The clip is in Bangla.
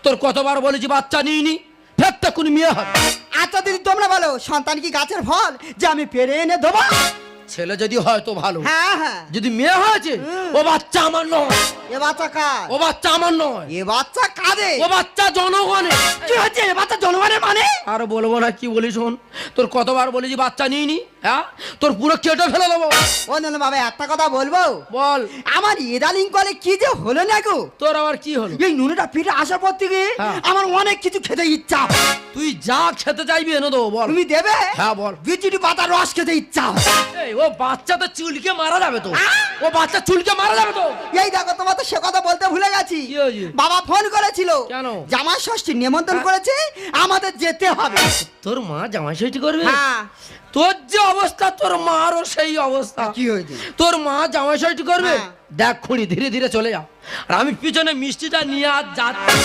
তোর কতবার বলেছি বাচ্চা নিইনি, ফেরটা কোন মেয়ে হবে। আচ্ছা দিদি তোমরা বলো, সন্তান কি গাছের ফল যে আমি পেরে এনে দেবো? ছেলে যদি হয় তো ভালো, হ্যাঁ হ্যাঁ। যদি মেয়ে হয়েছে ও বাচ্চা আমার নয়, এ বাচ্চা কার? ও বাচ্চা আমার নয়, এ বাচ্চা কাদের? ও বাচ্চা জনগণের। কি হচ্ছে এ বাচ্চা জনগণের মানে? আর বলবো না, কি বলিস শোন, তোর কতবার বলেছি বাচ্চা নিইনি, হ্যাঁ তোর পুরো কেটে ফেলে দেবো। ও না বাবা, একটা কথা বলবো? বল। আমার ইদানিং কলে কি যে হলো না গো। তোর আবার কি হলো? এই নুনটা পিঠে আসার পর থেকে হ্যাঁ। আমার অনেক কিছু খেতে ইচ্ছা হয়। তুই যা খেতে চাইবি এনে দেবো, বল। তুমি দেবে? হ্যাঁ বল। বিচুটি পাতার রস খেতে ইচ্ছা হয়। এই ও বাচ্চা তো চুলকে মারা যাবে তো, ও বাচ্চা চুলকে মারা যাবে তো। এই দেখো, তোমার তো সে কথা বলতে ভুলে গেছি। কি হয়েছে? বাবা ফোন করেছিল। কেন? জামাই ষষ্ঠী নিমন্ত্রণ হ্যাঁ। করেছে, আমাদের যেতে হবে। তোর মা জামাই ষষ্ঠী করবে? হ্যাঁ। তোর যে অবস্থা, তোর মারও সেই অবস্থা। কি হয়েছে? তোর মা জামাই ষষ্ঠী করবে? হ্যাঁ। দেখ খুনি, ধীরে ধীরে চলে যা, আর আমি পিছনে মিষ্টিটা নিয়ে আর যাচ্ছি।